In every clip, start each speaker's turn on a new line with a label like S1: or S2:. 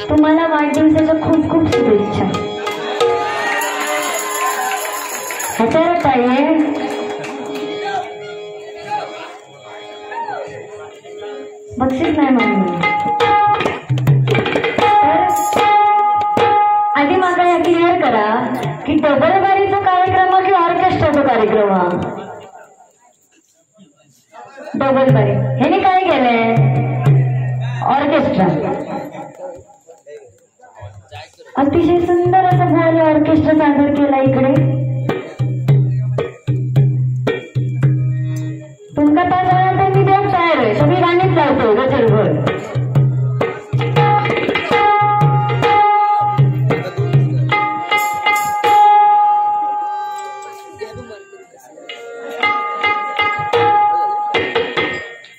S1: तुम्हाला वाढदिवसाच्या खूप खूप शुभेच्छा. ह्याच्यावर काय आहे? बक्षीस नाही म्हणून आधी मला या क्लिअर करा की डबल बारीचा कार्यक्रम की ऑर्केस्ट्राचा कार्यक्रम. डबल बारी ह्याने काय केलंय? ऑर्केस्ट्रा. अतिशय सुंदर असा भोवले ऑर्केस्ट्रा सादर केला इकडे. तुमका तास झाला तर मी देव तयार आहे. तुम्ही गाणीच लावतो गजरभर.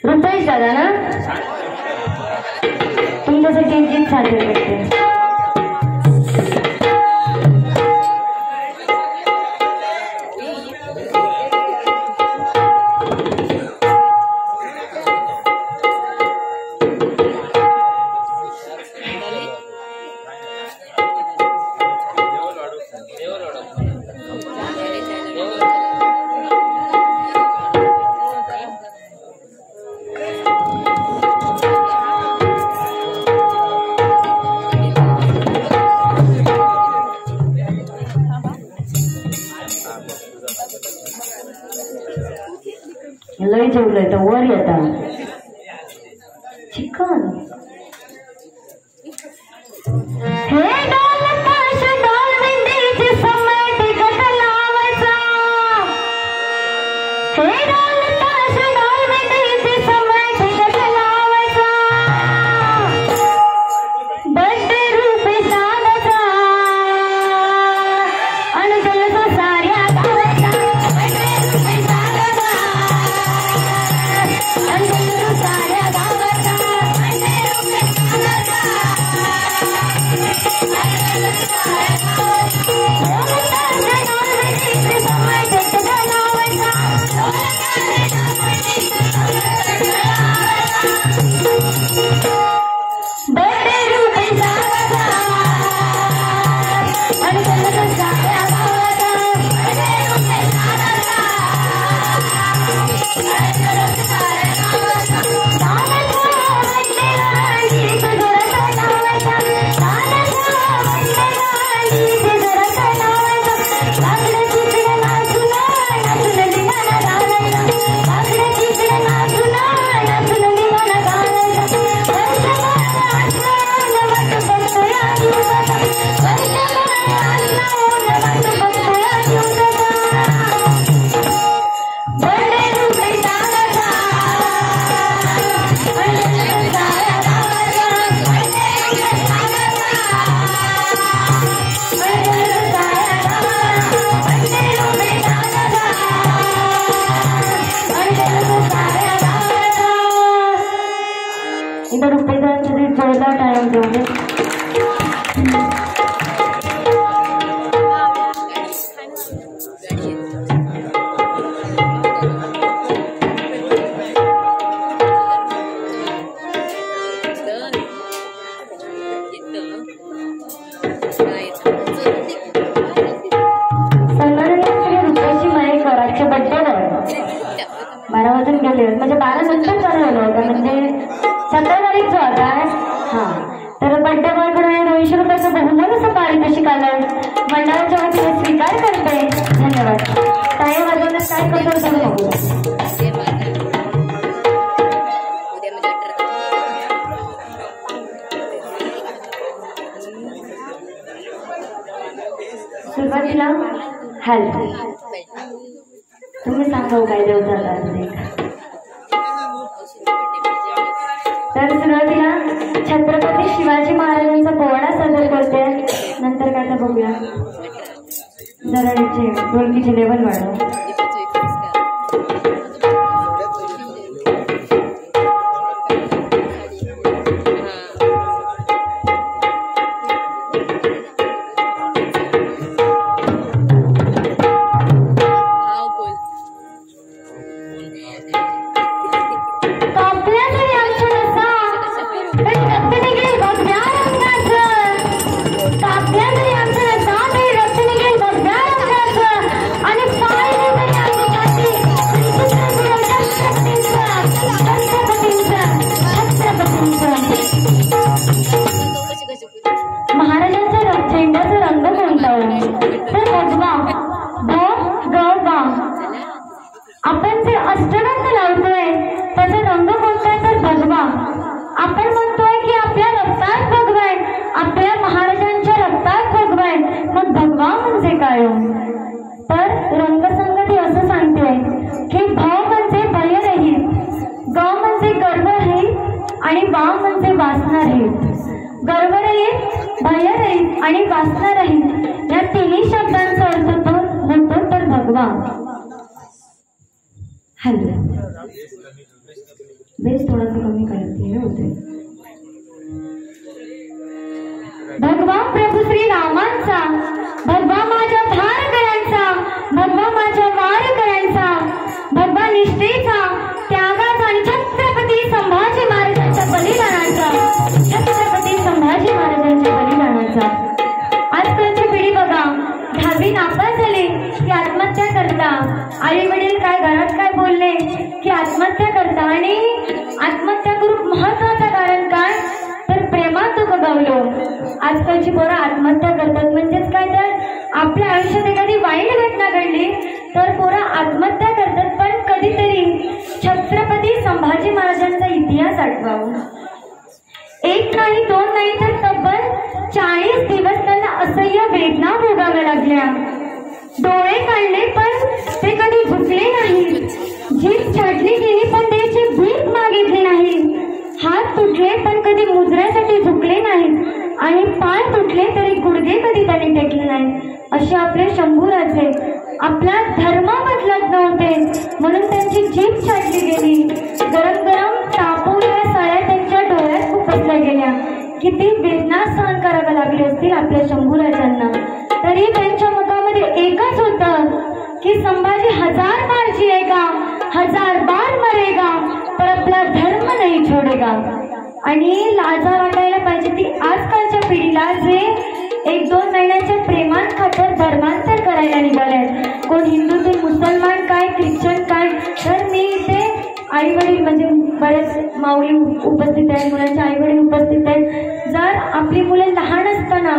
S1: रुपेश दादा ना तुमच्यासाठी एक गीत सादर करते. लय जेवलंय तर वर येतात चिकन. हे डोल पाश डोल विंडीची समय टिकट लावायचा. हे डोल पाश डोल विंडीची समय टिकट लावायचा. बड्डे रूपे साधाचा आणि जलसा साऱ्या गावाचा. बड्डे रूपे साधाचा साऱ्या गावाचा. बड्डे रूपे साधाचा इधर रुपये जोरदार टाइम दोगे. बारा वाजून गेले म्हणजे 12 नंतर चालवलं होतं म्हणजे 17 तारीख जो होता. हा तर बड्डे बॉयकडे 200 रुपयाचं बहुमान असं पारितोषिक आलं. मंडळाच्या वतीने स्वीकार करते. धन्यवाद. टाळ्या वाजवण्यात काय कसं बघू. सुरुवातीला हेल्प तुम्ही सांगा काय देव झाला. तर सुरुवातीला छत्रपती शिवाजी महाराजांचा पोवाडा सादर करते. नंतर काय तर बघूया. जरा ढोलकीचे लेवल वाढव. आपण जे अष्टगंध लावतोय त्याचा रंग कोणता तर भगवा. आपण म्हणतोय की आपल्या रक्तात भगवा आहे, आपल्या महाराजांच्या रक्तात भगवा आहे. मग भगवा म्हणजे काय? तर रंगसंगती असं सांगते की भ म्हणजे भयरहित, ग म्हणजे गर्वरहित आणि वा म्हणजे वासनारहित. गर्वरहित, भयरहित आणि वासनारहित या तिन्ही शब्दांचा अर्थ होतो तर भगवा. हॅलो, बेस थोडासा कमी करते होते. भगवा प्रभू श्री रामांचा, भगवा माझ्या धारकऱ्यांचा, भगवा माझ्या वारकऱ्यांचा, भगवा निष्ठेचा, त्यागाचा आणि छत्रपती संभाजी महाराजांच्या बलिदानाचा, छत्रपती संभाजी महाराजांच्या बलिदानाचा. आजकालची पिढी बघा, 10वी नापास झाली की आत्महत्या करता. आई वडील काय घरात काय बोलले की आत्महत्या करता. आणि आत्महत्या करून महत्वाचं कारण काय तर प्रेमात दुःख गवलो. आजकालची पोरं आत्महत्या करतात. म्हणजेच काय तर आपल्या आयुष्यात एखादी वाईट घटना घडली तर पोरं आत्महत्या करतात. पण कधीतरी छत्रपती संभाजी महाराजांचा इतिहास आठवावा. एक नाही, दोन नाही तर तब्बल 40 दिवस त्यांना असह्य वेदना भोगाव्या लागल्या. डोळे काढले पण ते कधी झुकले नाही. जीभ छाटली गेली पण त्याची भीक मागितली नाही. हात तुटले पण कधी मुजऱ्यासाठी झुकले नाही. आणि पाय तुटले तरी गुडघे कधी त्यांनी टेकले नाही. असे आपले शंभूराजे आपला धर्म बदलत नव्हते म्हणून त्यांची जीभ छाटली गेली. गरम गरम तापवलेल्या सळ्या त्यांच्या डोळ्यात खुपसल्या गेल्या. किती वेदना सहन कराव्या लागली असतील आपल्या शंभूराजांना. तरी त्यांच्या मुखामध्ये एकच होतं की संभाजी 1000 बार जिएगा, 1000 बार मरेगा, पर आपला धर्म नाही छोडेगा. आणि लाजा वाटायला पाहिजे ती आजकालच्या पिढीला जे 1-2 महिन्याच्या प्रेमान खातर धर्मांतर करायला निघाले. कोण हिंदूतून मुसलमान काय, ख्रिश्चन काय. तर मी इथे आई वडील म्हणजे बरेच माऊली उपस्थित आहेत, मुलांच्या आई वडील उपस्थित आहेत. जर आपली मुले लहान असताना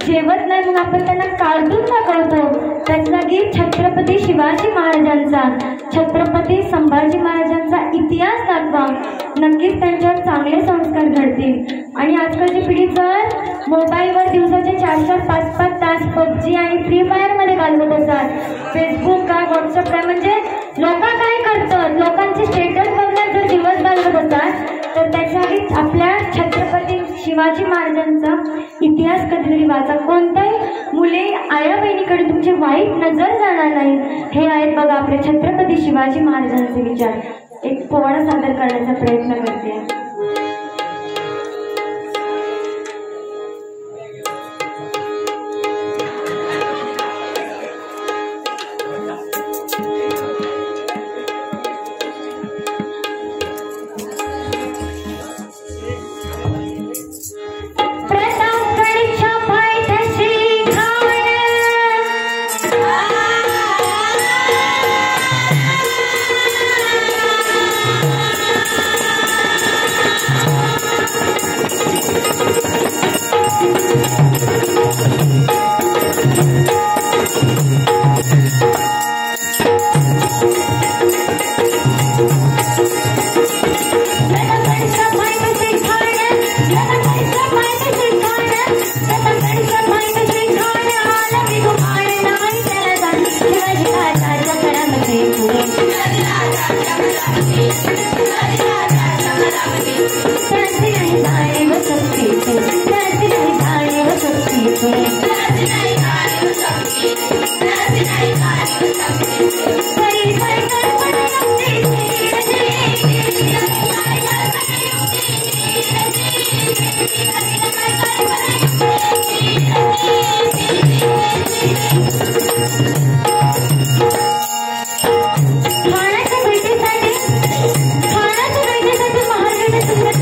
S1: जेवत नाही मग आपण त्यांना कार्टून दाखवतो, त्यातला की छत्रपती शिवाजी महाराजांचा, छत्रपती संभाजी महाराजांचा इतिहास दाखवा. नक्कीच त्यांच्यावर चांगले संस्कार घडतील. आणि आजकालची पिढी जर मोबाईलवर दिवसाचे 4-4, 5-5 तास PUBG आणि फ्री फायर मध्ये घालवत असतात, फेसबुक काय, व्हॉट्सअप काय, म्हणजे लोक काय करतात, लोकांचे स्टेटस बघण्यात जर दिवस घालवत असतात तर त्याच्याआधी आपल्या छत्रपती शिवाजी महाराजांचा इतिहास कधीतरी वाचा. कोणत्याही मुले आया बहिणीकडे तुमची वाईट नजर जाणार नाही. हे आहेत बघा आपले छत्रपती शिवाजी महाराजांचे विचार. एक पोवाडा सादर करण्याचा प्रयत्न करते. खाण्याच्या भेटीसाठी महाराजांनी सुंदर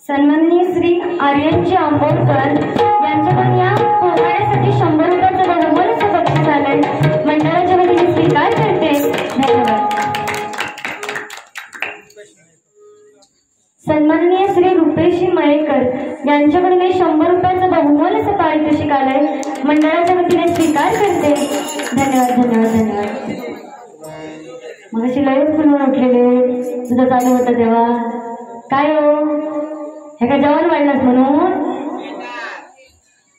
S1: सन्माननीय श्री आर्यनजी आंबोडकर यांच्याकडून या पोवाड्यासाठी 100 रुपयाचं बहुमूल्य बक्षीस आलंय. मंडळाच्या वतीने स्वीकार करते. धन्यवाद. सन्माननीय श्री रुपेशी मयेकर यांच्याकडून 100 रुपयाचं बहुमूल्य पारितोषिक आलंय. मंडळाच्या वतीने स्वीकार करते. धन्यवाद धन्यवाद धन्यवाद. मगाशी लयच फुलून उठलेले तुझं चालू होतं तेव्हा काय हो हे काय जेवण वाढलास म्हणून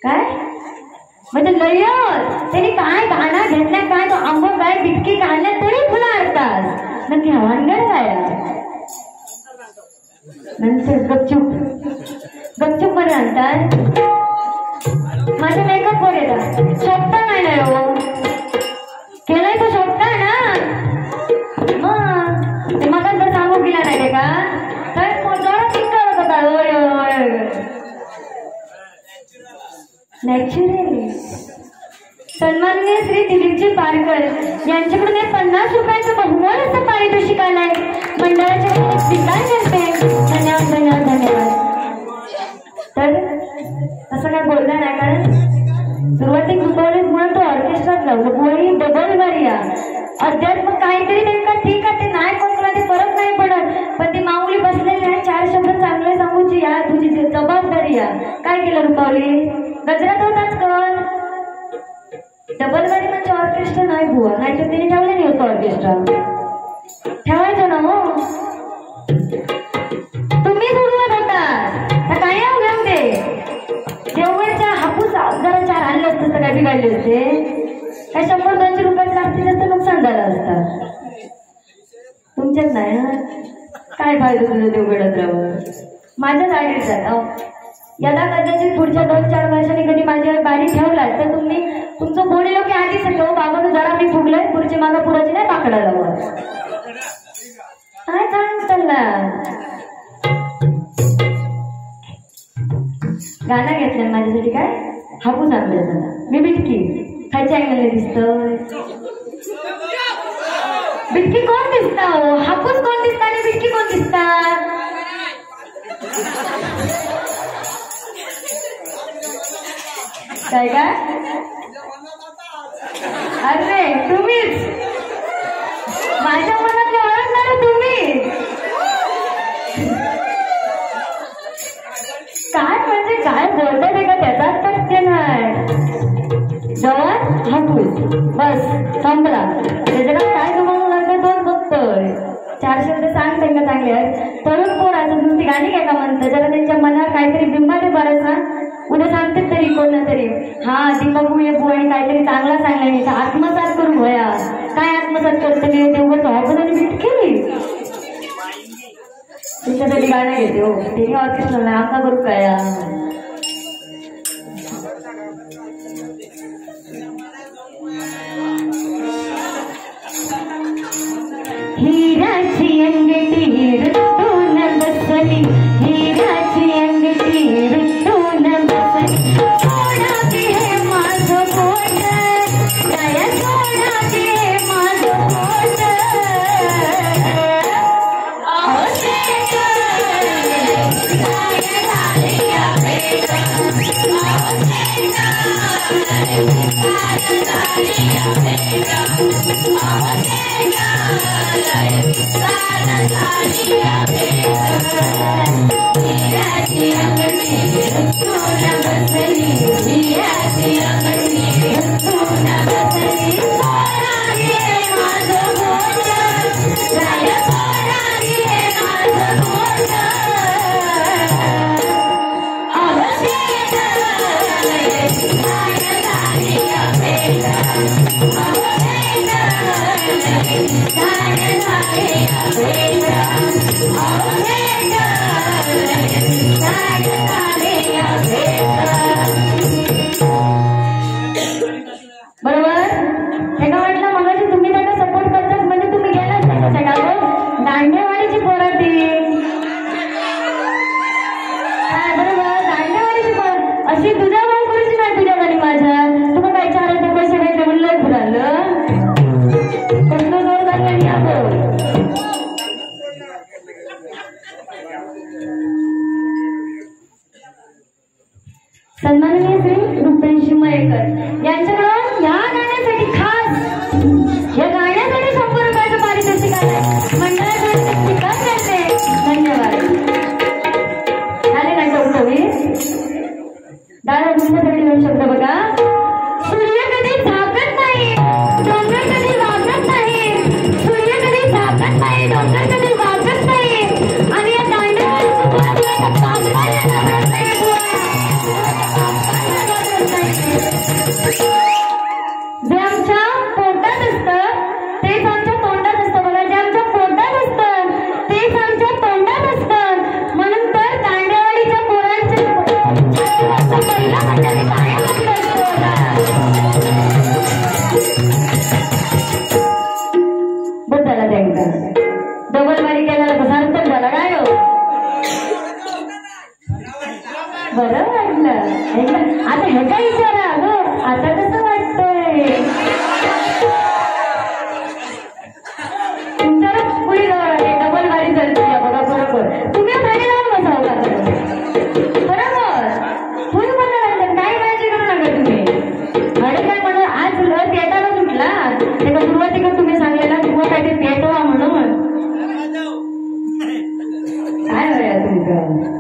S1: काय म्हणजे लयच त्यांनी काय गाणं घेतल्या काय तो आंबो काय बिटकी घालल्या तरी फुलं आणतात नक्की हवानगड काय नंतर गपचूप मध्ये आणतात. माझे मेकअप वर येतात शोभता नाही ना हो केलाय तो शोभता ना मग मला तर सांगू गेला नाही का तर नॅचरली. सन्माननीय श्री दिलीपजी पारकर यांच्याकडून 50 रुपयाचं बहुमूल्य पारितोषिक आलंय. मंडळाच्या स्वीकार करते. धन्यवाद धन्यवाद धन्यवाद. तर असं काय बोललं नाही कारण सुरुवाती गुंतवणूक म्हणून तो ऑर्केस्ट्रात लावलं गोळी डबल मारिया अध्यात्म काहीतरी नेमका ठीक आहे ते नाही कोणला ते फरक नाही पडत पण ती माऊली बसलेली आहे 4 शब्द चांगले सांगूची या तुझी जबाबदारी या काय केलं रुपावली गजरात होताच कर डबल बारी म्हणजे ऑर्केस्ट्रा नाही बुवा नाहीतर तिने ठेवले नाही होतं ऑर्केस्ट्रा ठेवायचं ना हो तुम्ही सोडवत होता काय घेऊन ते जेवढच्या हापूस जरा 4 आणले असते तर काय बिघडले असते काय 100-200 रुपयाचे लागतील असतं नुकसान झालं असतं तुमच्यात नाही काय फायदा तुझं देवगडात राहून माझ्याच आडीत जात याला कदाचित पुढच्या 2-4 वर्षांनी कधी माझ्या बारी ठेवला तर तुम्ही तुमचं बोडी लोक आधी सांगतो बाबा तो जरा मी फुगलोय पुढची मागा पुढाची नाही पाकडा जावं काय सांग गाणं घेतलं माझ्यासाठी काय हापूस आंब्याचा मी बिटकी खायच्या अँगलने दिसतोय बिटकी कोण दिसता हो हापूस कोण दिसता आणि बिटकी कोण दिसता काय काय अरे तुम्हीच माझ्या मनातले ओळखणार तुम्ही काय म्हणजे काय बोलताय का त्याचाच सत्य नाही जवळ हापूस बस संपला त्याच्याकडे काय तुम्हाला लागतं दोन बघतोय 4 शब्द सांग त्यांना चांगले आहेत तरुण पोर असं नुसती गाणी काय का म्हणतं जरा त्यांच्या मनावर काहीतरी बिंबाते बरंच ना उद्या सांगते तरी कोण तरी हा ती बघू ये आणि काहीतरी चांगला सांगला नाही आत्मसात करून होया काय आत्मसात करते नाही तेवढं हापूस आणि बिटकी तुमच्यासाठी गाणं घेते हो तिने ऑर्केस्ट्रा नाही आमचा करू काय हिराची अंगठी ऋतून बसली हिराची अंगठी ऋतून बसली सोडा घे माझं पोट दया सोडा घे माझं पोट सन्माननीय श्री रुपेश मयेकर यांच्याकडून या गाण्यासाठी खास या गाण्यासाठी 100 रुपयाचं पारितोषिक आहे मंडळाकडून स्वीकार करते धन्यवाद झाले ना चौकवीस दादा तुमच्यासाठी 2 शब्द बघा सूर्य कधी झाकत नाही डोंगर कधी वागत नाही सूर्य कधी झाकत नाही डोंगर कधी वागत नाही आणि या दांड्यावर जे आमच्या पोटात असतं तेच आमच्या तोंडात असतं बघा जे आमच्या पोटात असतं तेच आमच्या तोंडात असतं म्हणून तर दांडेवाडीच्या पोरांचे पहिला म्हणजे काय बस झाला त्या डबल मारी केला सार्थक झाला काय हो बरं वाटलं आता हे काय विचारा अगं आता कसं वाटतंय तुमच्या पुढे डबल गाडी चालते बघा बरोबर तुम्ही गाडी लावून बसावं का बरोबर तुम्ही मला वाटतं काय काळजी करू नका तुम्ही गाडी काय म्हणून आज पेटाला सुटला तेव्हा सुरुवातीला तुम्ही सांगलेला किंवा काहीतरी पेटवा म्हणून काय होया तुमचं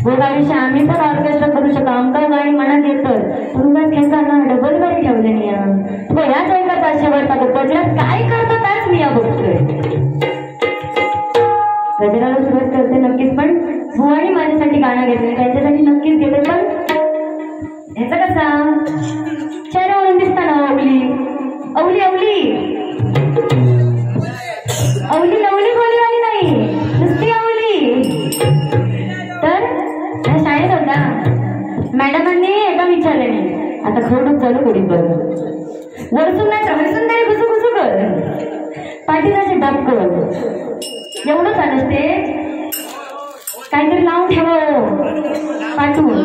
S1: गोगावीशी आम्ही पण ऑर्केस्ट्रा करू शकतो. आमका गाणी मनात येतं तुमचा खेळताना डबल गाडी ठेवले नाही तो ह्याच एका ताशेवरता गजरात काय करतो त्याच मी या बघतोय. गजराला सुरुवात करते नक्कीच, पण भुवानी माझ्यासाठी गाणं घेतलं त्यांच्यासाठी नक्कीच घेते. पण ह्याचा कसा चेहऱ्यावरून दिसता ना अवली अवली अवली अवली लवली बोलीवाली नाही नुसती अवली. तर शाळेत होता मॅडमांनी एका विचारले नाही आता खरडूक चालू कधी कर वरसून नाही तर वरसून तरी घुसू घुसू कर पाठीचे डाब कर एवढंच आलं ते काहीतरी लावून ठेव पाठवून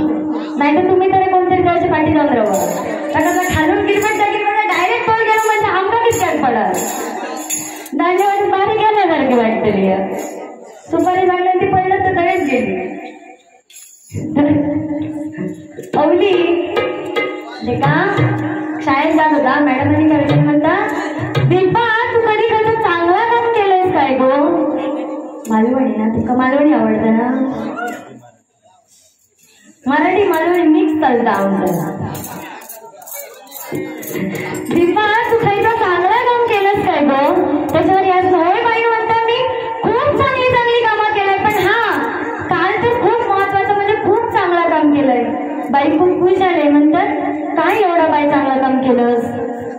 S1: नाहीतर तुम्ही तरी कोणतरी त्याची पाठी लावून राहावं कारण खालून किरपट जागी डायरेक्ट पळ गेलो म्हणजे आमका किती पडत दांड्यावर बारीक गेल्यासारखे वाटतली सुपारी लागल्यावर ती पडलं तर तळेच गेली. अवली का शाळेत जात होता मॅडमांनी काय म्हणता दीपा तू कधी कसं चांगला काम केलंयस काय गो. मालवणी ना तुका मालवणी आवडतं ना मराठी मालवणी मिक्स चालतं आमचं. दीपा तू खायचं चांगलं काम केलंस काय गो त्याच्यावर या सवय बाई म्हणता मी खूप चांगली चांगली कामं केलंय पण हा काल तर खूप महत्वाचं म्हणजे खूप चांगलं काम केलंय. बाई खूप खुश झाले म्हणतात काय एवढं बाई चांगलं काम केलंस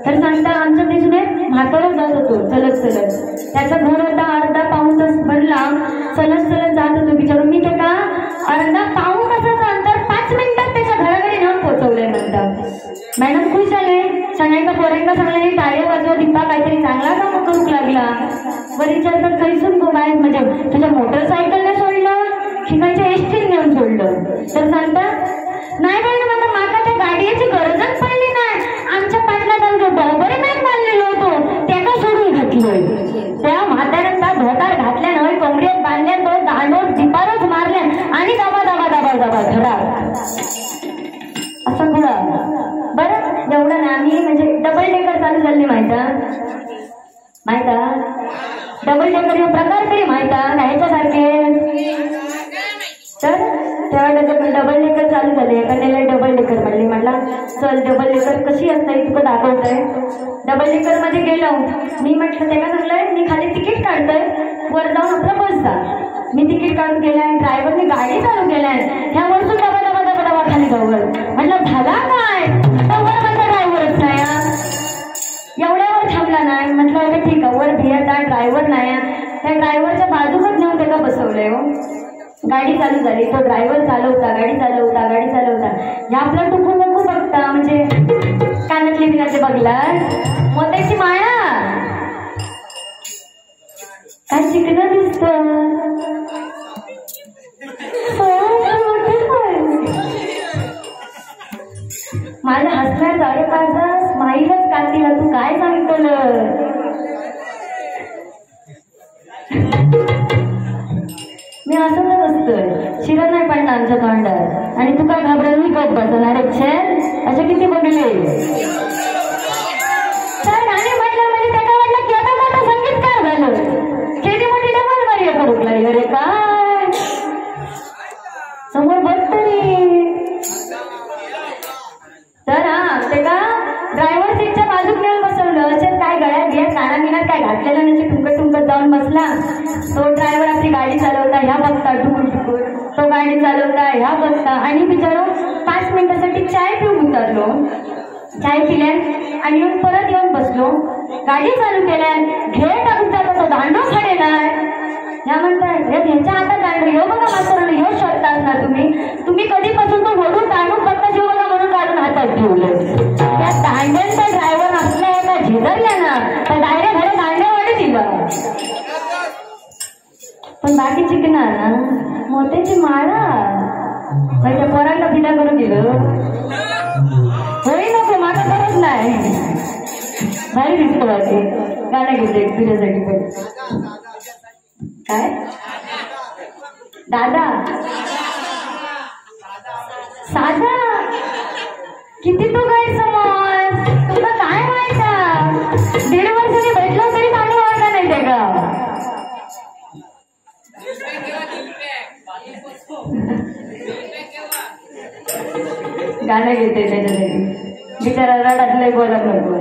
S1: तर सांगता आमच्या तिथे म्हातारच जात होतो चलत चलत त्याचा घर होता अर्धा पाऊण तास बनला चलत चलत जात होतो विचारून मी ते का अर्धा पाऊण तासाचं अंतर 5 मिनिटात त्याच्या घराकडे नेऊन पोहोचवलंय म्हणतात. मॅडम खुश झाले सगळ्यांना पोरांना सांगले टाळे वाजवा दीपा काहीतरी चांगला काम करू लागला. वर विचारतात कैसून गो बाय म्हणजे तुझ्या मोटरसायकलने सोडलं शिकायच्या एसटीने नेऊन सोडलं तर सांगतात नाही बाई मला माका त्या गाडीची गरजच पडली नाही आमच्या पाटलात बरोबरी मॅच बांधलेलो होतो त्याला सोडून घातलोय त्या म्हाताऱ्यांना धोतार घातल्या नव्हे कोंबडीत बांधल्या तो दांडोर दिपारच मारल्या आणि दबा दबा दबा दबा धडा असं खुळा. बरं एवढं ना आम्ही म्हणजे डबल डेकर चालू झाली माहिता डबल डेकर हे प्रकार तरी माहिता ह्याच्यासारखे तर तेव्हा डबल डेकर चालू झाले एखाद्याला डबल डेकर म्हणले म्हटलं चल डबल डेकर कशी असते तुला दाखवतंय. डबल डेकर मध्ये गेलो मी म्हटलं त्याला सांगलंय मी खाली तिकीट काढतोय वर जाऊन आपलं बस जा. मी तिकीट काढून गेलाय ड्रायव्हरने गाडी चालू केलाय ह्या वरसून दबा दबा दबा दबा खाली जाऊ म्हटलं झाला काय तर वर माझा ड्रायव्हरच नाही एवढ्यावर थांबला नाही म्हटलं अरे ठीक आहे वर भियता ड्रायव्हर नाही त्या ड्रायव्हरच्या बाजूलाच नेऊन त्याला बसवलंय हो. गाडी चालू झाली तो ड्रायव्हर चालवता गाडी चालवता या आपला टुकू नको बघता म्हणजे कानातले बिनाचे बघला मोत्याची माळा काय चिकन दिसत माझ्या हसण्यात गाडी माझा स्माईलच काढतीला तू काय सांगितलं मी असंच असतोय शिरत नाही पडणार आमच्या तोंडात आणि तू काय घाबरेल मी कप बसणार असे किती बघले तर गाणे म्हटलं म्हणजे त्याला वाटलं की आता मोठं संगीतकार झालं केली मोठी डबल मारी करू लागली अरे काय समोर बघ तरी तर हा ते का ड्रायव्हर सीटच्या बाजूक नेऊन बसवलं असेल काय गळ्यात बियात कानामिनात काय घातलेलं नाही टुंकत जाऊन बसला. तो ड्रायव्हर आपली गाडी चालवता ह्या बघता टुकूर तो गाडी चालवता ह्या बघता आणि बिचारो 5 मिनिटासाठी चाय पिऊन उतरलो चाय पिल्यान आणि येऊन परत येऊन बसलो गाडी चालू केल्यान घेर टाकून तो दांडो खडेलाय ह्या म्हणताय ह्याच्या हातात दांडो ह्यो बघा मात्र ह्यो शोधतात ना तुम्ही कधीपासून तो वडून दांडून बघता जीव बघा म्हणून काढून हातात ठेवलं त्या दांड्यांचा ड्रायव्हर असल्या एका झेदरल्या ना तर डायरेक्ट घरी दांड्यावाडी दिलं पण बाकी चिकणार ना मोत्याची माळा माझ्या पोरांना पिता करून दिलं होई नको माझा करत नाही भारी दिसतो माझे गाणं घेतले तुझ्यासाठी पण काय दादा साधा किती तू गैरसमज तुला काय माहिती 1.5 वर्षांनी भेटलो तरी चांगलं वाटलं नाही ते का गाणं घेते त्याच्यासाठी बिचारा रडातलंय बोला नको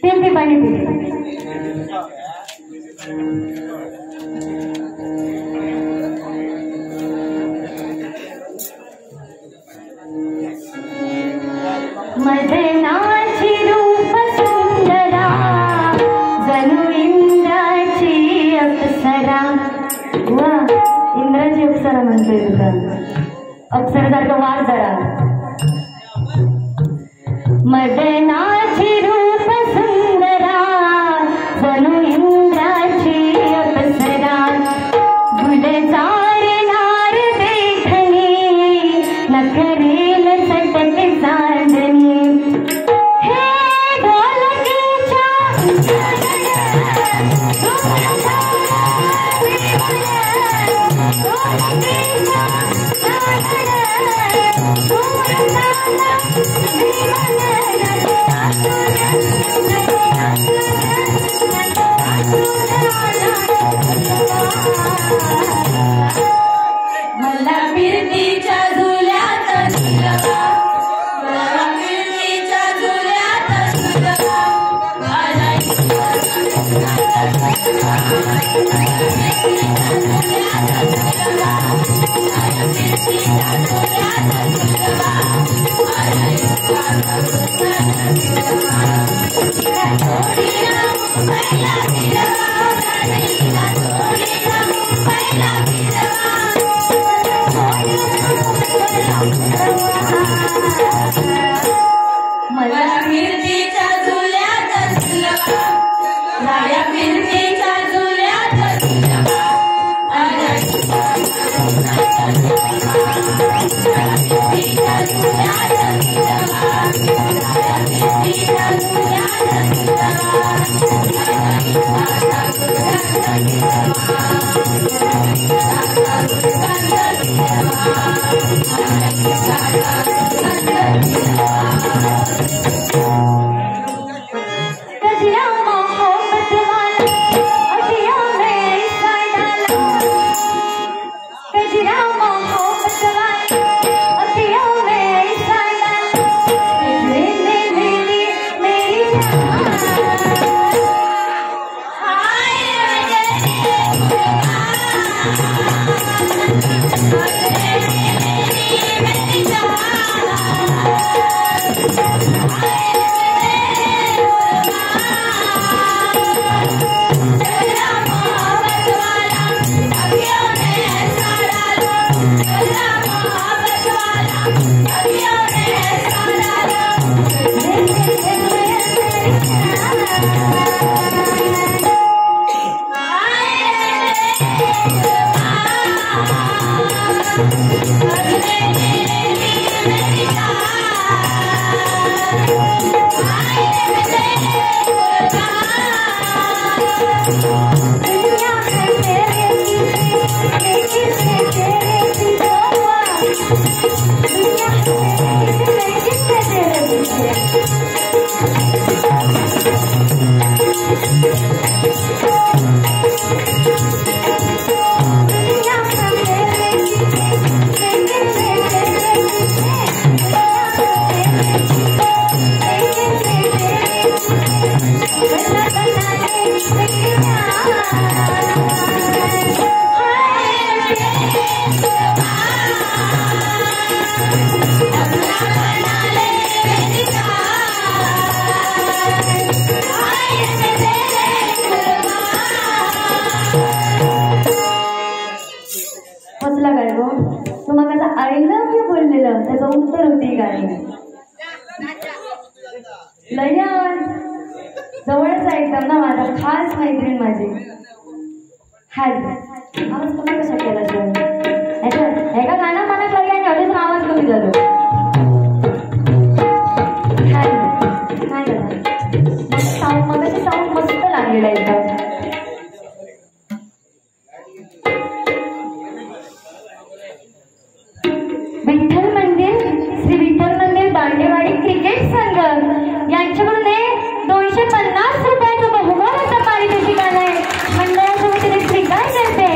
S1: ते पाणी पिते मदनाची रूप सुंदरा जणू इंद्राची अप्सरा वा इंद्राची अप्सरा म्हणतोय तुका अप्सरासारखं वार जरा मदनाची रूप सुंदरा जणू इंद्राची अप्सरा गुलजार नार देखणी नखरेल सटक चांदणी हे ढोलकीच्या मला फिरतीच्या झुल्यात झुलवा मला फिरतीच्या झुल्यात झुलवा मला फिरतीच्या झुल्यात झुलवा माझ्या फिरतीच्या झुल्यात झुलवा लयन जवळच आहे एकदम ना माझा खास मैत्रीण माझी हाय आवाज कमी कसा केला सर एका गाणं मला कळलं आणि एवढेच आवाज कमी झालो हाय काय करणार साऊंड मगाशी साऊंड मस्त लागलेला एकदम विठ्ठल मंदिर श्री विठ्ठल मंदिर दांडेवाडी क्रिकेट संघ यांच्याकडून 250 रुपयाचं बहुमानाचं पारितोषिक आलंय मंडळाच्या वतीने स्वीकार करते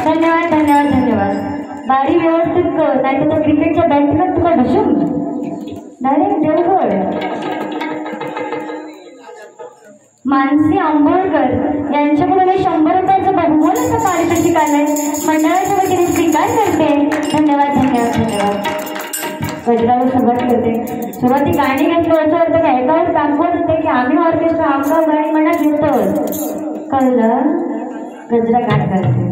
S1: धन्यवाद धन्यवाद धन्यवाद बारी व्यवस्थित कर नाही तर क्रिकेटच्या बॅटनं तुका ढुसून डायरेक्ट देवगड. मानसी आंबोळकर यांच्याकडून 100 रुपयाचं बहुमोल असं पारितोषिक आलंय. मंडळाच्या वतीने स्वीकार करते. धन्यवाद धन्यवाद धन्यवाद. गजरावर सुरुवात करते. सुरुवाती गाणी घेतलं होतं तर काय एकावर दाखवत होते की आम्ही ऑर्केस्ट्रा आमचा गाणी म्हणा घेतो कळलं. गजरा गाणं करते.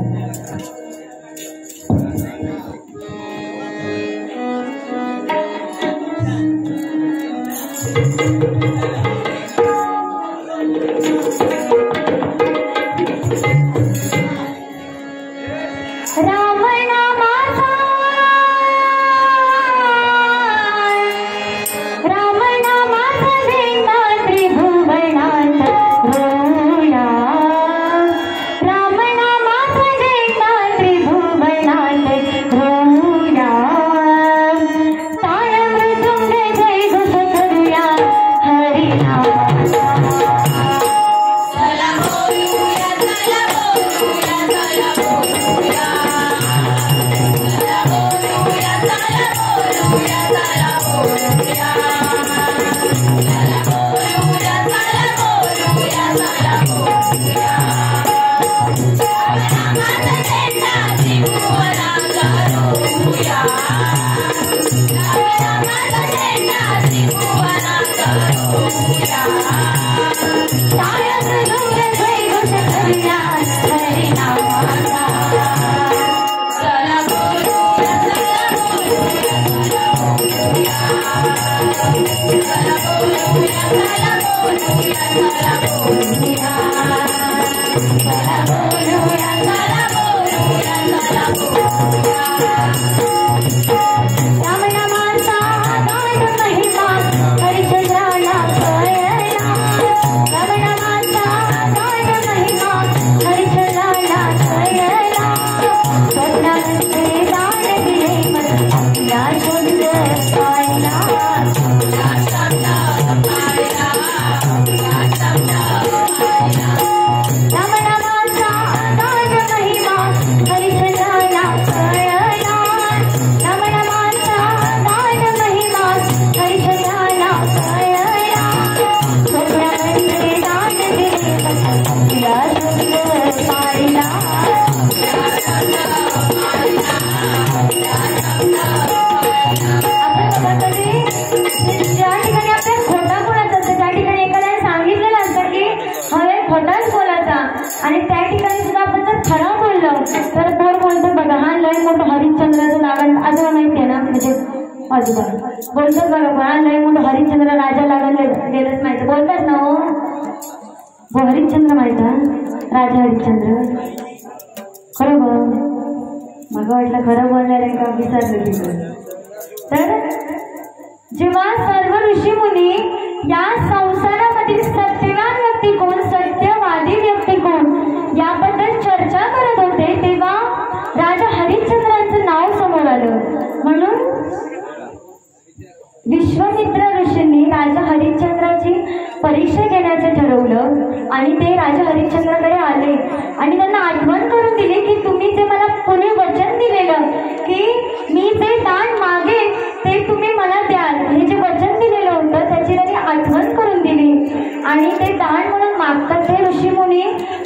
S1: आणि त्या ठिकाणी सुद्धा आपण जर खरं बोललं तर कोण बोलतो बघा हा लय मोठं हरिश्चंद्राचं नाव आजोबा माहितीये ना म्हणजे आजोबा बोलतात बघा हा लय मोठं हरिश्चंद्र राजा लागलं गेलंच माहिती बोलतात ना हो हरिश्चंद्र माहिती राजा हरिश्चंद्र खरं बोल मला वाटलं खरं बोलणार आहे का विसरलं. तर जेव्हा सर्व ऋषीमुनी या संसारामधील सत्यवान व्यक्ती कोण सत्यवादी व्यक्ती कोण याबद्दल चर्चा करत होते तेव्हा राजा हरिश्चंद्रांचं नाव समोर आलं. म्हणून विश्वामित्र ऋषींनी राजा हरिश्चंद्राची परीक्षा घेण्याचं ठरवलं आणि ते राजा हरिश्चंद्राकडे आले आणि त्यांना आठवण करून दिली की तुम्ही जे मला पुढे वचन दिलेलं की मी जे दान मागेन ते तुम्ही मला द्याल हे जे वचन दिलेलं होतं त्याची त्यांनी आठवण करून दिली आणि ते दान म्हणून मागतात. ते ऋषीमुनी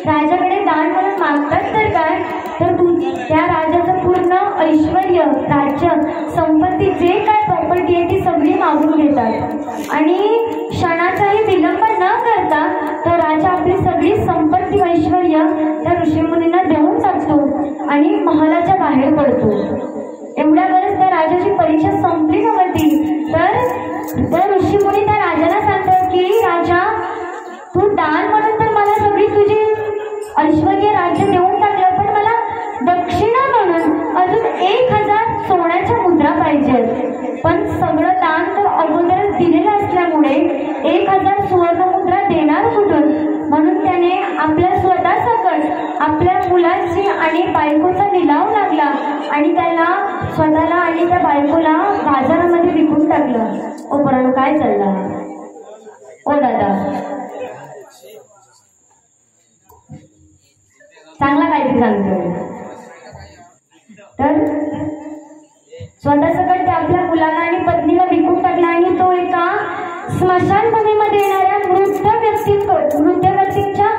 S1: राजाकडे दान म्हणून मागतात तर काय तर त्या राजाचं पूर्ण ऐश्वर राज्य संपत्ती जे काय प्रॉपर्टी आहे ती सगळी मागून घेतात आणि क्षणाचाही विलंब न करता तो राजा आपली सगळी संपत्ती ऐश्वर त्या ऋषीमुनींना देऊन टाकतो आणि महालाच्या बाहेर पडतो. एवढ्या वेळेस त्या राजाची परीक्षा संपली नव्हती तर ऋषीमुनी त्या राजाला सांगतात की राजा तू दान म्हणून तर मला सगळी तुझी ऐश्वर राज्य देऊन टाकलं पण मला दक्षिणा म्हणून अजून 1000 सोन्याच्या मुद्रा पाहिजेत. पण सगळं दान तो अगोदरच दिलेलं असल्यामुळे 1000 सुवर्णमुद्रा देणार कुठून म्हणून त्याने आपल्या स्वतःसकट आपल्या मुलाची आणि बायकोचा निलाव लागला आणि त्याला स्वतःला आणि त्या बायकोला बाजारामध्ये विकून टाकलं. ओ परंतु काय चाललं ओ दादा चांगला काहीतरी सांगतो. तर स्वतःसकट त्या आपल्या मुलाला आणि पत्नीला विकून टाकला आणि तो एका स्मशानभूमीमध्ये येणाऱ्या मृत व्यक्तींच्या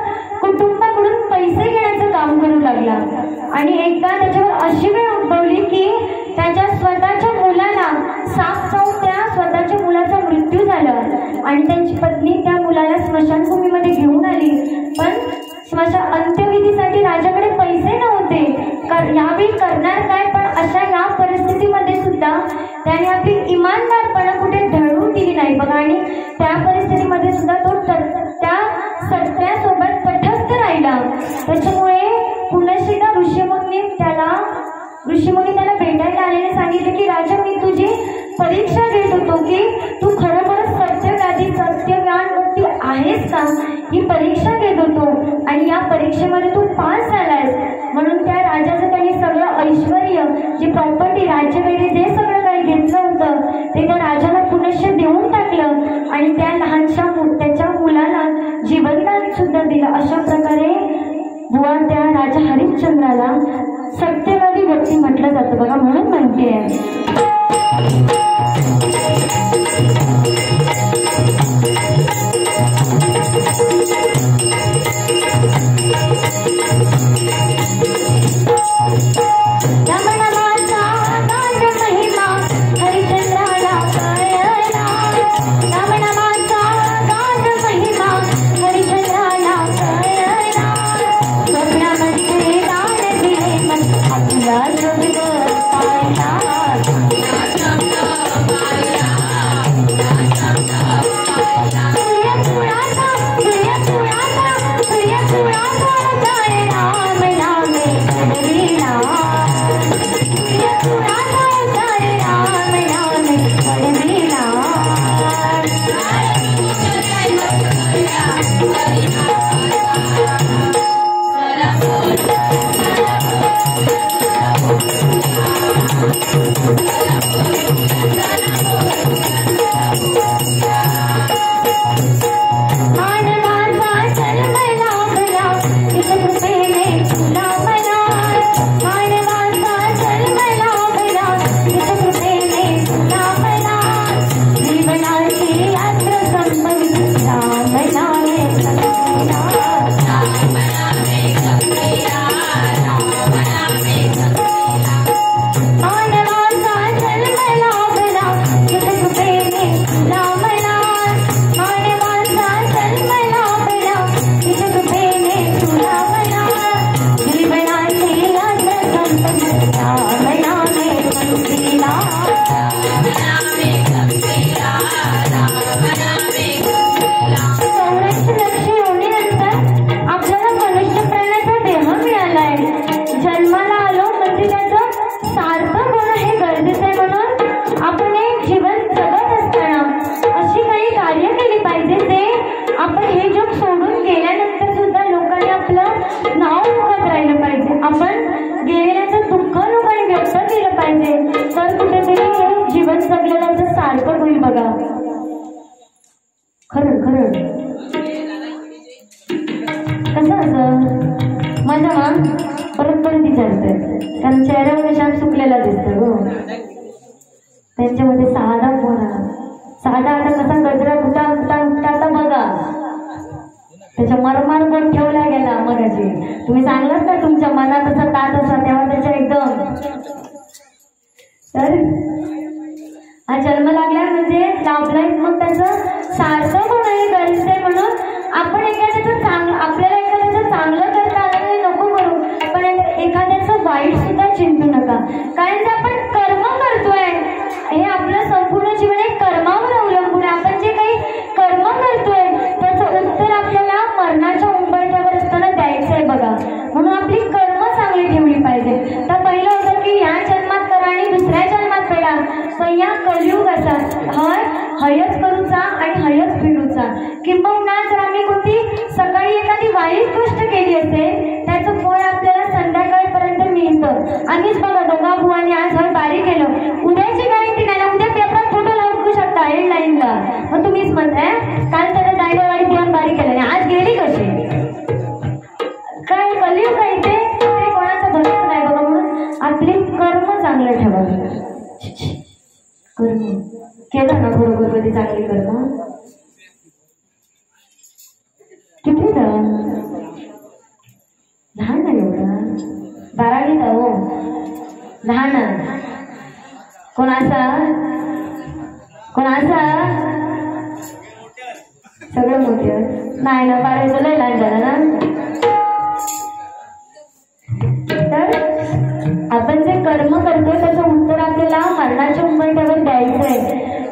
S1: कुटुंबाकडून पैसे घेण्याचं काम करू लागला। आणि एकदा त्याच्यावर अशी वेळ उद्भवली की त्याच्या स्वतःच्या मुलाला साप चावून त्या स्वतःच्या मुलाचा मृत्यू झाला आणि त्यांची पत्नी त्या मुलाला स्मशानभूमीमध्ये घेऊन आली, पण अंत्यविधीसाठी राजाकडे पैसे नव्हते। यावेळी करणार काय? पण अशा या परिस्थितीमध्ये सुद्धा त्याने आपली इमानदारपणा कुठे ढळून दिली नाही बघा। आणि त्या परिस्थितीमध्ये सुद्धा तो त्या सत्यासोबत तटस्थ राहिला। त्याच्यामुळे पुनश्च ऋषीमुनी त्याला भेटायला आलेले सांगितले की राजा, मी तुझी परीक्षा घेत होतो की तू खरोखरच सत्यवान व्यक्ती आहेस का, ही परीक्षा घेत होतो आणि या परीक्षेमध्ये तू पास झालायस। म्हणून त्या राजाचं त्यांनी सगळं ऐश्वर्य, जी प्रॉपर्टी, राज्यवेळी जे सगळं काही घेतलं होतं ते त्या राजाला पुनश्च देऊन टाकलं आणि त्या लहानशा त्याच्या मुलाला जीवनदान सुद्धा दिलं। अशा प्रकारे बुवा त्या राजा हरिश्चंद्राला सत्यवादी व्यक्ती म्हटलं जातं बघा, म्हणून म्हणते कारण चेहऱ्यावर शांत सुकलेला दिसतो हो, त्यांच्यामध्ये साधा आता कसा गजरा उठा आता बघा, त्याच्या मरमार पण ठेवला गेला मगाशी। तुम्ही सांगलात ना तुमच्या मनात असा तात असा, तेव्हा त्याच्या एकदम तर हा जन्म लागला म्हणजे लाभलाय, मग त्याचं सार्थक होणं हे गरजेचं आहे। म्हणून आपण आपल्याला एखाद्याचं चांगलं करता आलं नाही नको करू, पण एखाद्याचं वाईट सुद्धा चिंतू नका, कारण जर आपण कर्म करतोय हे आपलं संपूर्ण जीवन एक कर्मावर अवलंबून आहे। आपण जे काही कर्म करतोय त्याचं उत्तर आपल्याला मरणाच्या उंबरठ्यावर असताना द्यायचं आहे बघा। म्हणून आपली कर्म चांगली ठेवली पाहिजे। तर पहिलं होतं की या जन्मात करा आणि दुसऱ्या जन्मात फेडा, पण या कलियुग असा हयच करूचा आणि हयच फेडूचा। किंबहुना जर आम्ही कोणती सकाळी एखादी वाईट गोष्ट केली असेल त्याचं फळ आपल्याला संध्याकाळपर्यंत मिळतं। आम्हीच बघा दोघा भावांनी आज बारी केलं, उद्याची गॅरंटी नाही, उद्या पेपरात फोटो लावू शकता हेडलाईनला, मग तुम्हीच म्हणताय काल त्याने दायवाडी देऊन बारी केलं नाही, आज गेली कशी काय? कलियुग आहे ते कोणाचा भरोसा नाही बघा। म्हणून आपली कर्म चांगलं ठेवावी। कर्म केलं ना बरोबर कधी चांगली कर्म किती लहान नाही एवढं 12वीत हो लहान कोण असा सगळं मोठे नाही ना 12वीचं लय लहान झालं ना. तर आपण जे कर्म करतोय त्याचं उत्तर आपल्याला मरणाच्या उंबरठ्यावर द्यायचंय.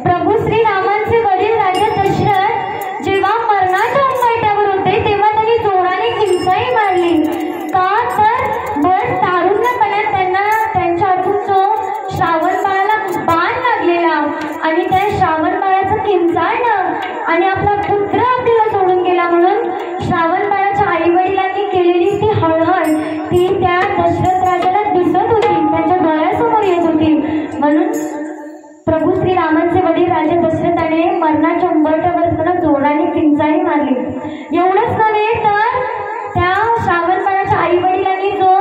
S1: प्रभू श्री रामांचे वडील राजा दशरथ जेव्हा मरणाच्या उंबरठ्यावर होते तेव्हा त्यांनी जोराने किंचाई मारली. का तर बस तारुण्यपणात त्यांना त्यांच्या हातून जो श्रावण बाळाला बाण लागलेला आणि त्या श्रावण बाळाचं किंचाळणं आणि आपला पुत्र आपल्याला सोडून गेला म्हणून श्रावण बाळाच्या आई वडिलांनी केलेली ती हळहळ ती त्या दशरथ राजाला दिसत होती, त्यांच्या डोळ्यासमोर येत होती. म्हणून प्रभू श्री रामांचे वडील राजा दशरथाने मरणाच्या उंबरठ्यावर जोराने किंचाळी मारली. एवढंच नव्हे तर त्या श्रावण बाळाच्या आई वडिलांनी जो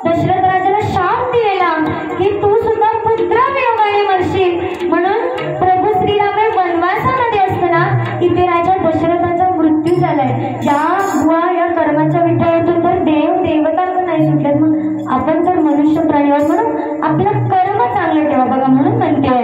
S1: दशरथ राजाला शाप दिलेला की तू सुद्धा पुत्रावियोगाने मरशील म्हणून प्रभू श्रीराम वनवासामध्ये असताना इथे राजा दशरथाचा मृत्यू झालाय. या कर्माच्या विठ्ठलातून तर देवता पण नाही सुटल्यात. मग आपण तर मनुष्य प्राणीवर म्हणून आपलं कर्म चांगलं ठेवा बघा म्हणून म्हणते.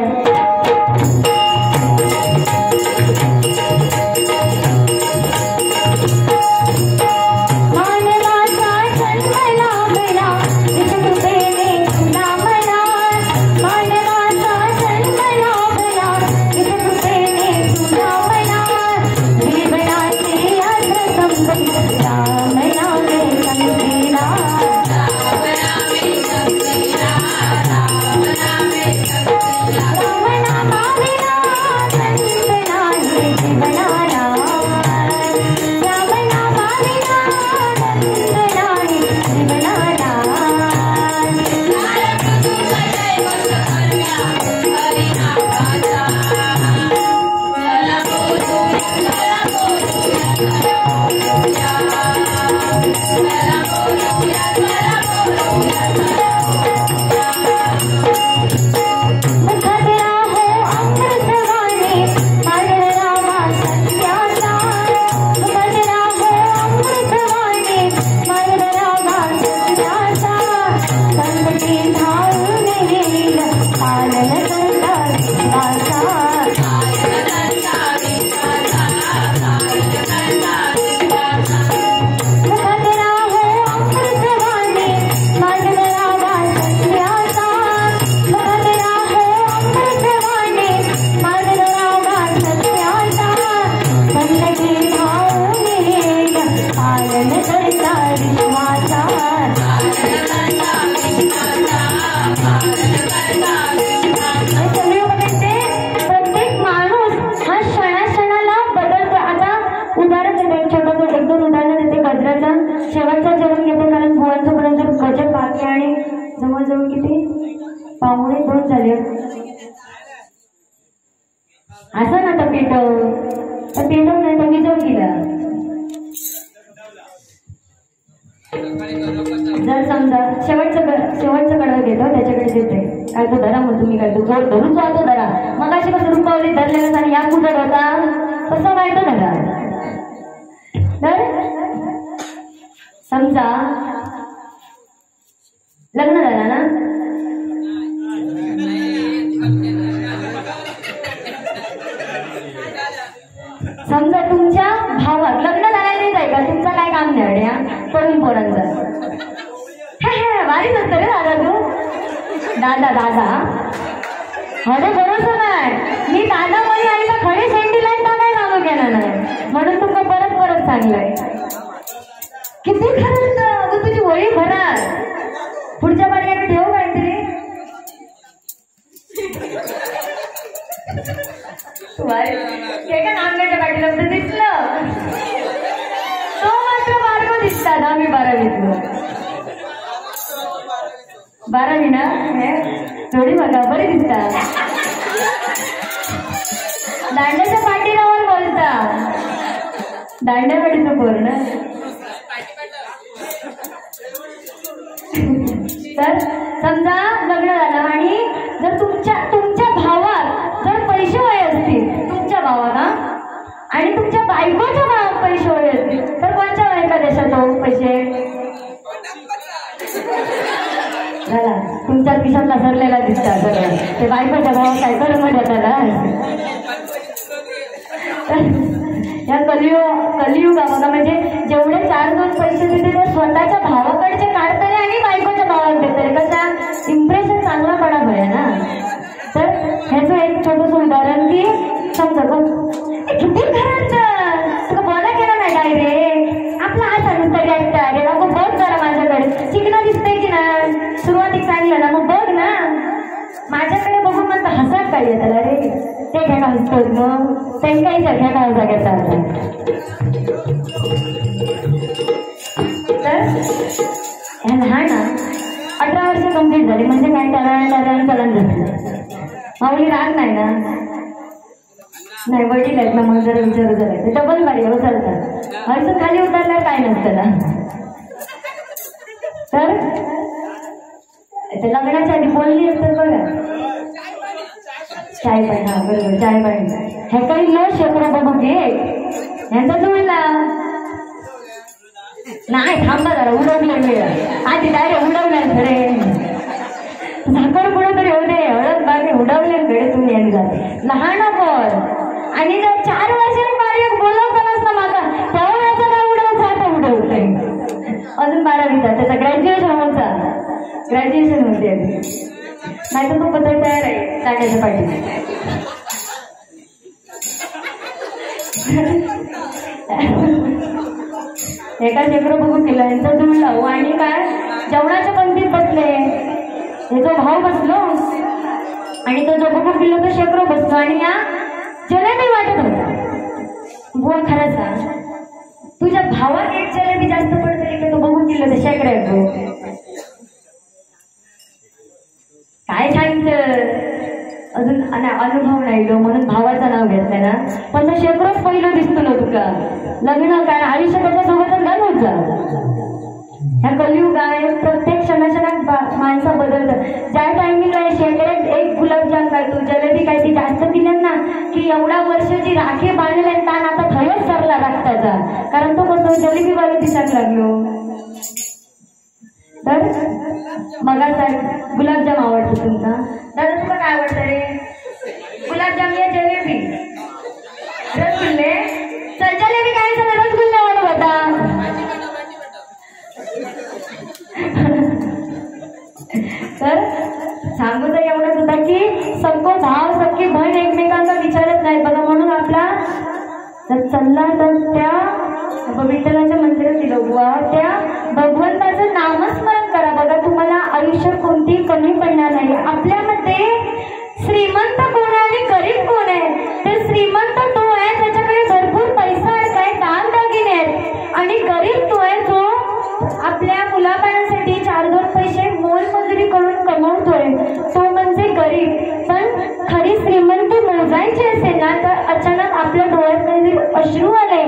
S1: शेवटचा जेवण घेतो कारण भुवांचं पर्यंत गजर बाकी आणि जवळजवळ किती 1:15 झाले. असं ना तर पेटव नाही तर विजव केला. जर समजा शेवटचं कडवं घेतो त्याच्याकडे देते काय तो धरा मग तुम्ही काय तो जोर धरून जातो धरा मग अशी कसं रुपावली धरलेलं आणि या कुठं होता तसं माहिती धरा. तर समजा लग्न झालं ना समजा तुमच्या भावात लग्न झालं नाही का तुमचं काय काम नाही तरुण पोरांचं वारीच असतं रे दादा तू दादा माझं भरोसा नाही मी दादा माझी आईला खडी शेंडी लाईन काय सांगू केलं नाही म्हणून तुमचं परत सांगलंय. किती खरं अगं तुझी वळी भरात पुढच्या पाड्याकडे ठेवू काहीतरी नांग्याच्या पाठीला दिसलं तो मात्र 12 दिसतात. आम्ही 12वी ना थोडी बघा बरी दिसतात. दांड्याच्या पाठीरावर बोलता दांड्यावाडीचं पोर ना. तर समजा लग्न झालं आणि जर तुमच्या तुमच्या खिशात लसरलेला दिसतात सगळं ते बायकोच्या भाव काय करून मध्ये त्याला या कलियुगामध्ये म्हणजे जेवढे 4-2 पैसे देते ते स्वतःच्या भावाकडचे काढतले आणि बायकोच्या भावात देतले कशा इम्प्रेशन चांगला पडा भया ना. तर ह्याचं एक छोटंसं उदाहरण की समजा बघ किती खरंच तुला बोला केला नाही डायरेक्ट आपला हात आणून तरी ऐकता अरे नको बघ जरा माझ्याकडे शिकणं दिसतंय की ना सुरुवातीक सांगितलं ना मग बघ ना माझ्याकडे बघून म्हणता हसत काय त्याला रे ते घ्या का हसतोच मग त्यांच्याही घ्या का हसा घेता तर ह्या लहान 18 वर्ष कंप्लीट झाली म्हणजे काय टरायला चलन झालं माऊली राग नाही ना नाही वडील आहेत ना मग जरा विचारू जरा डबल मारी हो चालतात असं खाली उतरल्यावर काय नसतं ना. तर लग्नाच्या आधी बोलली असतं बघा चाय पाणी हा बरोबर चाय पाणी हे काही न शेकडो बघू घे ह्यांचा जुळला नाही थांबा जरा उडवलं वेळ आधी डायरेक्ट उडवलं खरे झाकड पुढे तरी होते हळद बागे उडवले कडे तुम्ही एकदा लहान पण आणि जर 4 वर्षांनी बारी बोलवतानाच ना माका तेव्हा याचा काय उडवचा आता उडवतोय अजून 12वीचा त्याचा ग्रॅज्युएशन होते नाही तर तो पत्र तयार आहे काढण्याच्या पाठी एका शेकडो बघून केलं यांचं जुळलं आणि काय जेवणाच्या पंक्तीत बसले याचा भाव बसलो आणि तो जो बघून गेलो तो शेकडो बसलो आणि या जलेबी वाटत होता बुवा खरंच सांग तुझ्या भावात एक जलेबी जास्त पडते की तो बघून गेलो ते शेकडा येतो काय सांगितलं अजून अनुभव नाही लो म्हणून भावाचं नाव घेतलंय ना पण तो शेकडोच पहिलं दिसतो ना तुका लग्न काय आयुष्य त्याच्यासोबतच घालून जा ह्या कलियुग आहे प्रत्येक क्षणाक्षणात माणसं बदलतात ज्या टायमिंगला शेकड्यात एक गुलाबजाम काय तू जलेबी काय ती जास्त दिलं ना की एवढ्या वर्षाची राखी बांधलेले ताण आता थयच सरला लागताचा कारण तो कसं जलेबी वाले दिसायला लागलो. तर मग साहेब गुलाबजाम आवडतो तुमचा दादा तुला काय आवडतं रे गुलाबजाम या जलेबी रसगुल्ले चल जलेबी काय सगळं रसगुल्ले आवडत होता तर सांगू तर एवढंच होता की सबको भाव सबकी बहीण एकमेकांचा विचारत नाही बघा म्हणून आपला तर चालला तर त्या विठ्ठलाच्या मंदिरात दिलं बुवा त्या भगवंताचं नामस्मरण करा बघा तुम्हाला आयुष्यात कोणतीही कमी पडणार नाही. आपल्यामध्ये श्रीमंत कोण आहे आणि गरीब कोण आहे ते श्रीमंत तो आहे त्याच्याकडे भरपूर पैसा आहे काय दागदागिने आहेत आणि गरीब तो आहे जो आपल्या मुलाबाळांसाठी 4-2 पैसे मोलमजुरी करून कमवतोय तो म्हणजे गरीब. पण खरी श्रीमंती मोजायची असेल ना तर अचानक आपल्या डोळ्यात काही अश्रू आले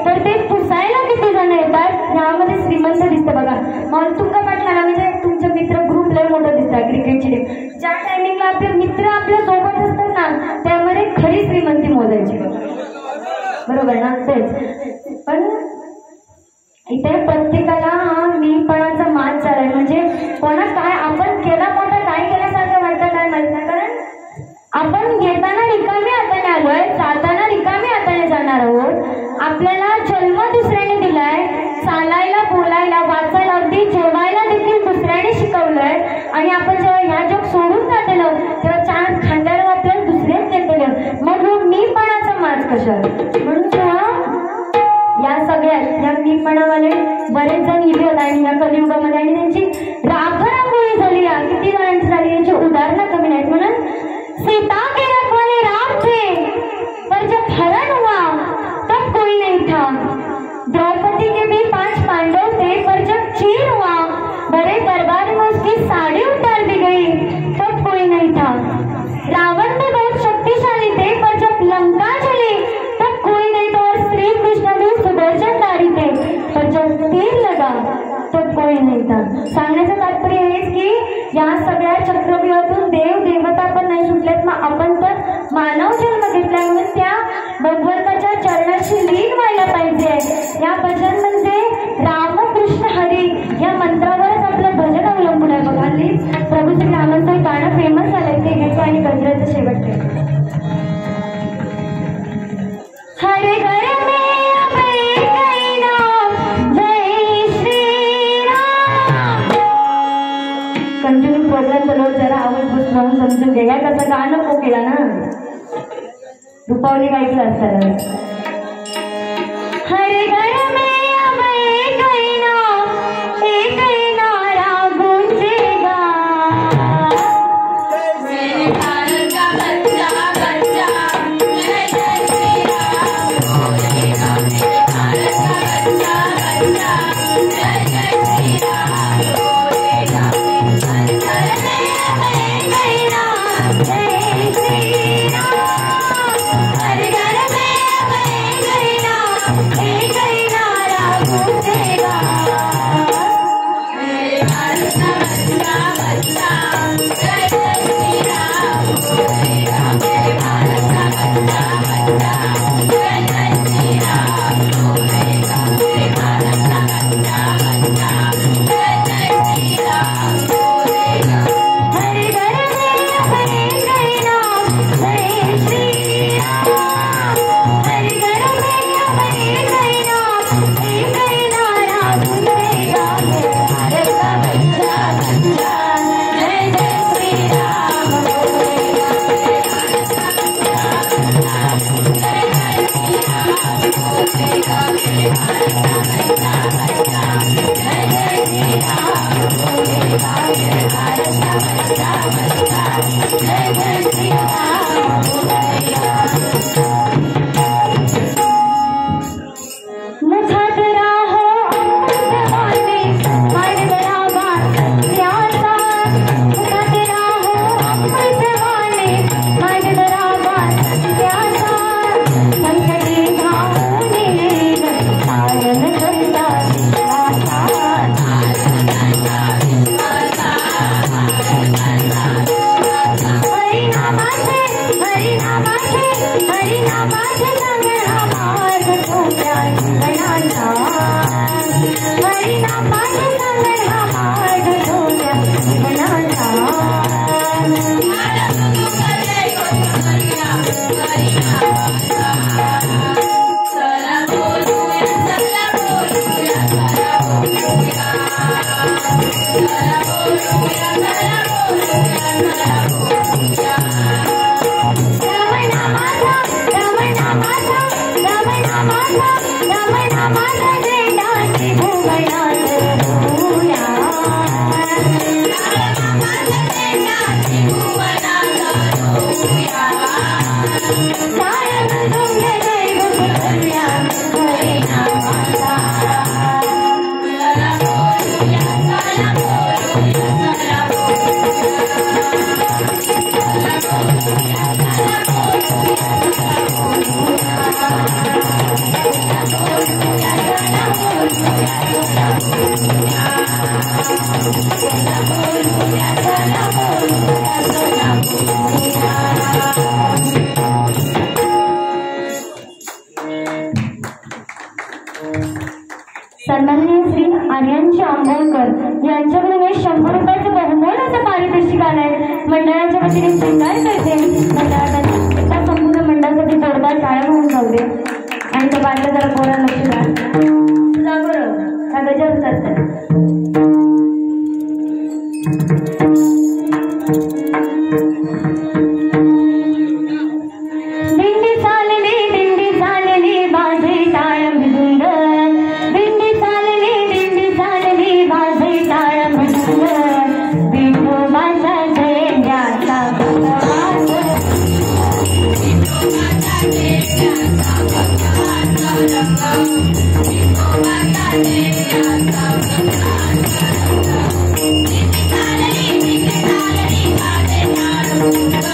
S1: तर ते पुसायला किती जण येतात ह्यामध्ये श्रीमंत दिसतं बघा. मग तुमका वाटलं ना म्हणजे तुमचे मित्र ग्रुप लय मोठं दिसतात क्रिकेटची टीम ज्या टायमिंगला आपले मित्र आपल्या सोबत असतात ना त्यामध्ये खरी श्रीमंती मोजायची बरोबर ना तेच. पण इथे प्रत्येकाला हा मीपणाचा मान चाललाय म्हणजे कोणा काय आपण केला मोठा काय केल्यासारखं वाटतं काय माहित नाही कारण आपण घेताना रिकामी हाताने आलोय जाताना रिकामी हाताने जाणार आहोत. आपल्याला जन्म दुसऱ्याने दिलाय चालायला बोलायला वाचायला अगदी जेवायला देखील दुसऱ्याने शिकवलंय आणि आपण जेव्हा ह्या जग सोडून जातेलो तेव्हा 4 खांद्यावर आपल्याला दुसरेच देतेलं मग मीपणाचा माज कशावर म्हणून तेव्हा या सगळ्यात या मीपणावाले बरेच जण इथे होत आणि या कलियुगामध्ये आणि त्यांची राखरांगोळी झाली किती जणांची झाली यांची उदाहरणं कमी नाहीत. म्हणून सीता के रखवाले राम थे पर जब हरण हुआ तब कोई नहीं था. द्रौपदी के भी 5 पांडव थे पर जब चीर हुआ बड़े दरबार में उसकी साड़ी उतार दी गई तब कोई नहीं था. रावण भी बहुत शक्तिशाली थे पर जब लंका चली तब कोई नहीं था. और श्री कृष्ण भी सुदर्शनधारी थे पर जब तीर लगा तब कोई नहीं था. सांगण्याचं तात्पर्य हेच की या सगळ्या चक्रव्यूहातून देव देवता पण नाही सुटलेत मग आपण तर मानव जन्म घेतलाय म्हणून त्या भगवंताच्या चरणाशी लीन व्हायला पाहिजे. या भजन म्हणजे रामकृष्ण हरी या मंत्रावरच आपलं भजन अवलंबून आहे. बघा प्रभू श्री समजून घे. काय कसं गाणं कोकिळा ना रुपावली गायचं असतं. हरे घर में अब एक नारा गूंजेगा. मेरे भारत का बच्चा बच्चा जय जय श्री राम बोलेगा. मेरे भारत का बच्चा बच्चा जय जय श्री राम बोलेगा. हर घर में अब एक नारा जय श्री राम. हर घर में अब एक नारा गूंजेगा. मेरे भारत का बच्चा बच्चा जय जय श्री राम बोलेगा. मेरे भारत का बच्चा बच्चा जय जय श्री राम बोलेगा. मेरे भारत का बच्चा बच्चा जय जय श्री राम बोलेगा. हर घर में अब एक नाम जय श्री राम. हर घर में अब एक नारा गूंजेगा. मेरे भारत का बच्चा बच्चा जय जय श्री राम बोलेगा. मेरे भारत का बच्चा बच्चा जय जय श्री राम बोलेगा. मेरे भारत का बच्चा बच्चा जय जय श्री राम बोलेगा. मेरे भारत का बच्चा बच्चा जय जय श्री राम बोलेगा. मुखद राहो अमृतवाणी मर्द रागात प्यासा. मुखद राहो अमृतवाणी मर्द रागात प्यासा. संकटी घाऊनी तारण गंगा विश्वासा. हरिनामाचे हरिनामाचे हरिनामाचे संगळा मार्ग तुझ्या जीवनाचा. हरिनामाचे संगळा मार्ग तुझ्या जीवनाचा. चला बोलूया चला बोलूया चला बोलूया. चला बोलूया चला बोलूया चला बोलूया. रमणा माझा रमणा माझा रमणा माझा रमणा माझा जैनाची भुवनात रुळूया. रमणा माझा जैनाची भुवनात रुळूया. सारंग तुझे दैव करूया हरिनामाचा. चला बोलूया चला बोलूया चला बोलूया. चला बोलूया चला बोलूया चला बोलूया. चला बोलूया चला बोलूया चला बोलूया. चला बोलूया चला बोलूया चला बोलूया. सन्माननीय श्री आर्यांची आंबोलकर यांच्याकडे मी 100 रुपयाचं बहुमोल असं पारितोषिक आलंय. मंडळाच्या वतीने स्वीकार करते. त्या संपूर्ण मंडळासाठी जोरदार टाळ्या होऊन जाऊ दे. आणि त्या बाटल्या जरा पोरा लक्ष द्या. तुझा बरोबर हा गजर करतात. दिंडी चालली बाजे टाळ मृदुंग. दिंडी चालली बाजे टाळ मृदुंग. विठोबाचा झेंड्याचा गगवाच. विठोबाचा झेंड्याचा गगवाचा रंग. विठोबाचा झेंड्याचा गगवाचा रंग. दिंडी चालली बाजे टाळ मृदुंग.